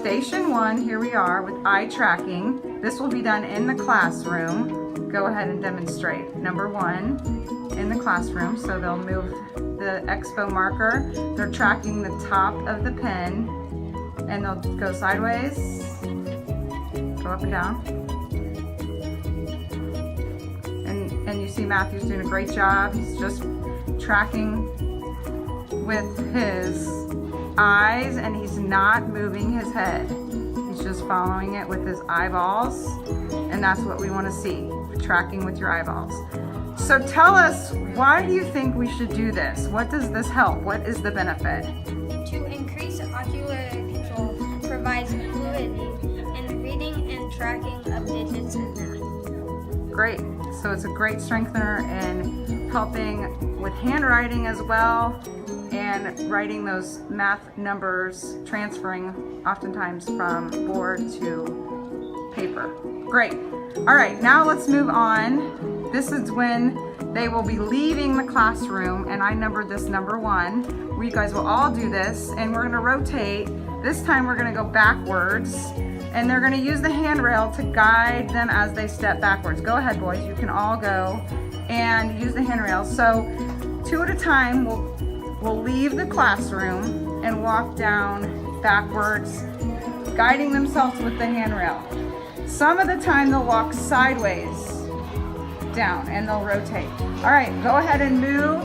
station 1, here we are with eye tracking. This will be done in the classroom. Go ahead and demonstrate. Number 1 in the classroom. So they'll move the expo marker. They're tracking the top of the pen, and they'll go sideways, go up and down. And you see Matthew's doing a great job. He's just tracking with his eyes, and he's not moving his head. He's just following it with his eyeballs, and that's what we want to see, tracking with your eyeballs. So tell us, why do you think we should do this? What does this help? What is the benefit? To increase ocular control, provides fluidity in reading and tracking of digits in math. Great. So it's a great strengthener in helping with handwriting as well, and writing those math numbers, transferring oftentimes from board to paper. Great. All right, now let's move on. This is when they will be leaving the classroom, and I numbered this number 1. You guys will all do this, and we're gonna rotate. This time we're gonna go backwards, and they're gonna use the handrail to guide them as they step backwards. Go ahead, boys, you can all go and use the handrail. So 2 at a time will leave the classroom and walk down backwards, guiding themselves with the handrail. Some of the time they'll walk sideways down and they'll rotate. All right, go ahead and move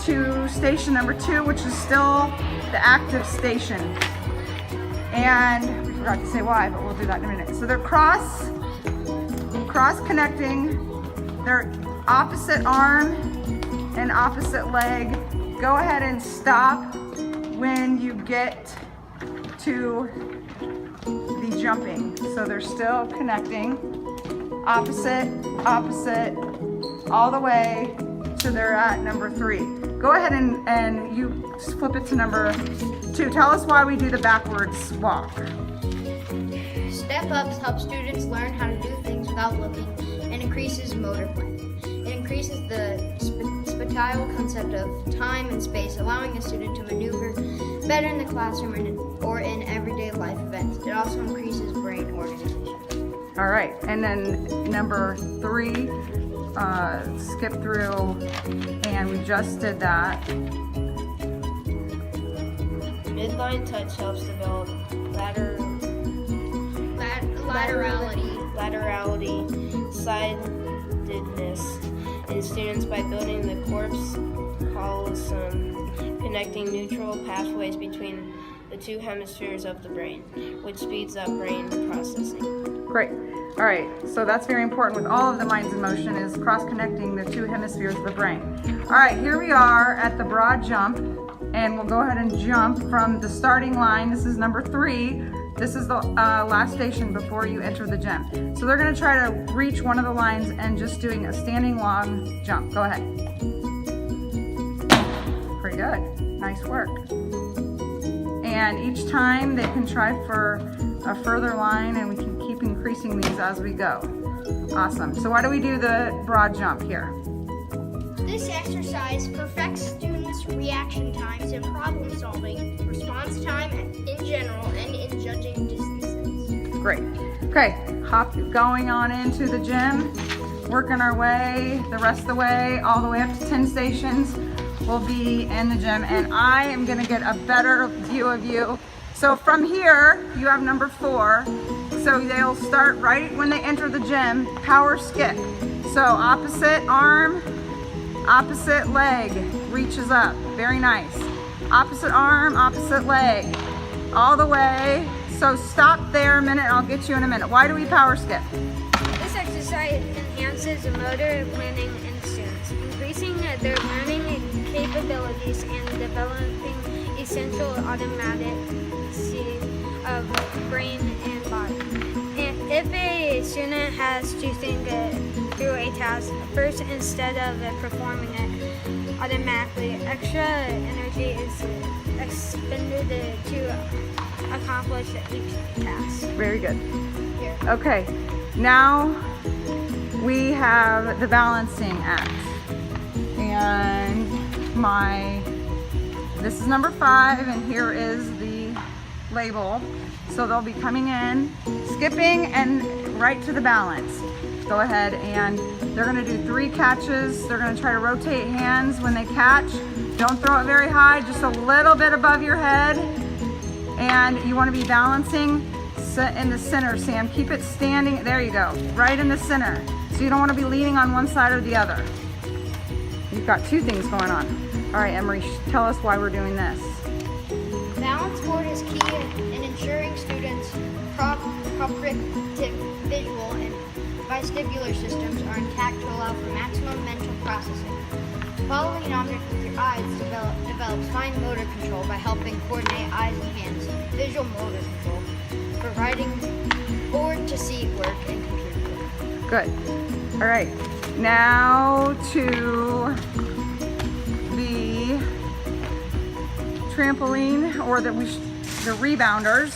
to station number 2, which is still the active station. And we forgot to say why, but we'll do that in a minute. So they're cross connecting their opposite arm and opposite leg. Go ahead and stop when you get to the jumping. So they're still connecting opposite, opposite, all the way to they're at number 3. Go ahead and you flip it to number 2. Tell us why we do the backwards walk. Step-ups help students learn how to do things without looking and increases motor planning. It increases the spatial concept of time and space, allowing a student to maneuver better in the classroom or in everyday life events. It also increases brain organization. All right, and then number 3, skip through, and we just did that. Midline touch helps develop laterality, sidedness in students by building the corpus callosum, connecting neutral pathways between the 2 hemispheres of the brain, which speeds up brain processing. Great. All right, so that's very important with all of the minds in motion, is cross-connecting the 2 hemispheres of the brain. All right, here we are at the broad jump, and we'll go ahead and jump from the starting line. This is number 3. This is the last station before you enter the gym. So they're gonna try to reach one of the lines and just doing a standing long jump. Go ahead. Pretty good, nice work. And each time they can try for a further line, and we can keep increasing these as we go. Awesome. So why do we do the broad jump here? This exercise perfects students' reaction times in problem solving, response time in general, and in judging distances. Great. Okay, going on into the gym, working our way the rest of the way, all the way up to 10 stations. We'll be in the gym, and I am gonna get a better view of you. So from here, you have number 4. So they'll start right when they enter the gym, power skip. So opposite arm, opposite leg reaches up. Very nice. Opposite arm, opposite leg, all the way. So stop there a minute, I'll get you in a minute. Why do we power skip? This exercise enhances motor planning in students, increasing their learning capabilities and developing essential automaticity of brain and body. And if a student has to think through a task first instead of performing it automatically, extra energy is expended to accomplish each task. Very good. Okay, now we have the balancing act. And this is number 5, and here is the label. So they'll be coming in, skipping, and right to the balance. Go ahead, and they're gonna do 3 catches. They're gonna try to rotate hands when they catch. Don't throw it very high, just a little bit above your head. And you wanna be balancing in the center, Sam. Keep it standing, there you go, right in the center. So you don't wanna be leaning on one side or the other. You've got 2 things going on. All right, Emery, tell us why we're doing this. Balance board is key in ensuring students' proprioceptive, visual, and vestibular systems are intact to allow for maximum mental processing. Following an object with your eyes develops fine motor control by helping coordinate eyes and hands, visual motor control, providing board to seat work and computer work. Good. All right, now to the trampoline, or the rebounders.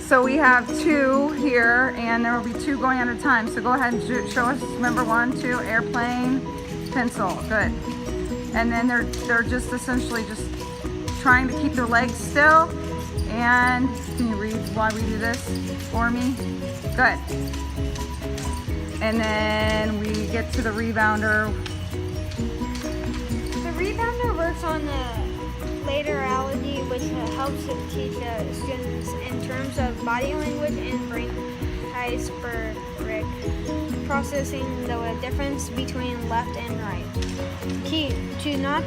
So we have 2 here, and there will be 2 going at a time. So go ahead and show us, remember 1, 2, airplane, pencil, good. And then they're just essentially just trying to keep their legs still. And can you read why we do this for me? Good. And then we get to the rebounder. The rebounder works on the laterality, which helps to teach students in terms of body language and brain hyperbaric processing the difference between left and right. Key to not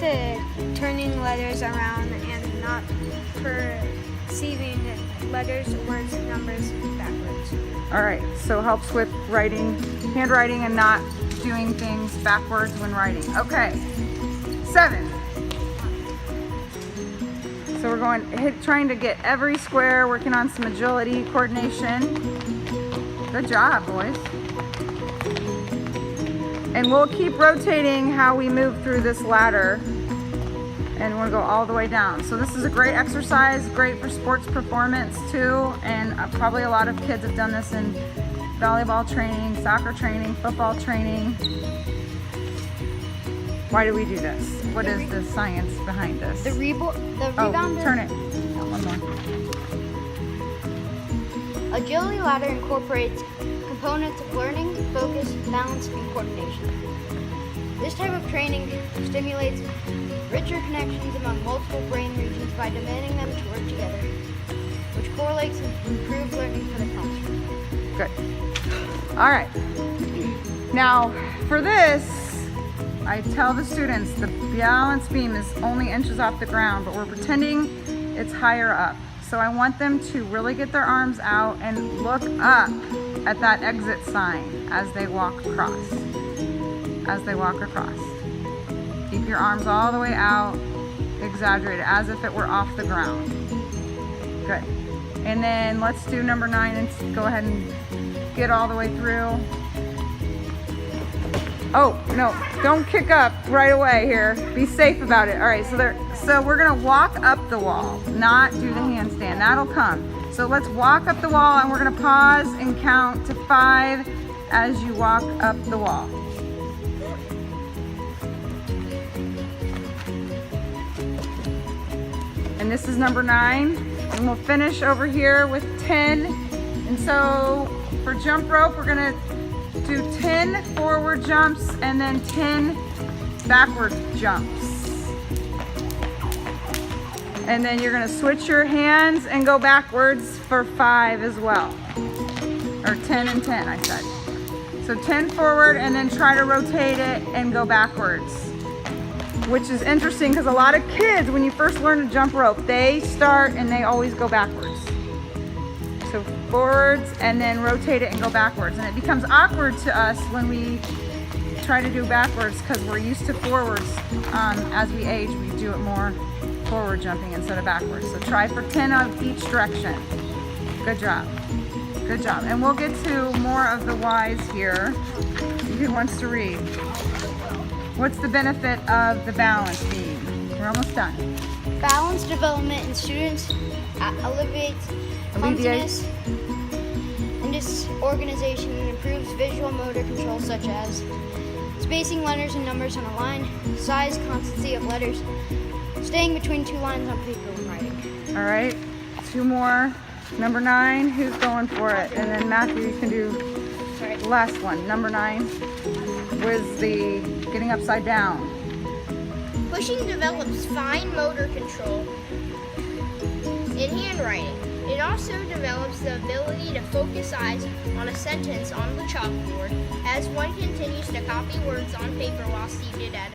turning letters around and not perceiving letters, words, numbers backwards. All right, so helps with writing, handwriting, and not doing things backwards when writing. Okay, 7. So we're going, trying to get every square, working on some agility, coordination. Good job, boys. And we'll keep rotating how we move through this ladder. And we'll go all the way down. So this is a great exercise, great for sports performance too. And probably a lot of kids have done this in volleyball training, soccer training, football training. Why do we do this? What is the science behind this? The rebounder. Turn it. No, one more. Agility ladder incorporates components of learning, focus, balance, and coordination. This type of training stimulates richer connections among multiple brain regions by demanding them to work together, which correlates and improves learning for the classroom. Good. All right. Now, for this, I tell the students the balance beam is only inches off the ground, but we're pretending it's higher up. So I want them to really get their arms out and look up at that exit sign as they walk across. As they walk across. Keep your arms all the way out, exaggerate it as if it were off the ground. Good. And then let's do number 9 and go ahead and get all the way through. Oh, no, don't kick up right away here. Be safe about it. All right, so we're gonna walk up the wall, not do the handstand. That'll come. So let's walk up the wall, and we're gonna pause and count to 5 as you walk up the wall. And this is number 9, and we'll finish over here with 10. And so for jump rope, we're gonna do 10 forward jumps and then 10 backward jumps. And then you're gonna switch your hands and go backwards for 5 as well. Or 10 and 10, I said. So 10 forward and then try to rotate it and go backwards. Which is interesting because a lot of kids, when you first learn to jump rope, they start and they always go backwards. So forwards and then rotate it and go backwards. And it becomes awkward to us when we try to do backwards because we're used to forwards. As we age, we do it more forward jumping instead of backwards. So try for 10 of each direction. Good job. Good job. And we'll get to more of the whys here. Who wants to read? What's the benefit of the balance beam? We're almost done. Balance development in students alleviates clumsiness and disorganization and improves visual motor control such as spacing letters and numbers on a line, size, constancy of letters, staying between 2 lines on paper when writing. All right, 2 more. Number 9, who's going for it? And then Matthew, you can do the last one. Number 9 was the getting upside down. Pushing develops fine motor control in handwriting. It also develops the ability to focus eyes on a sentence on the chalkboard as one continues to copy words on paper while seated at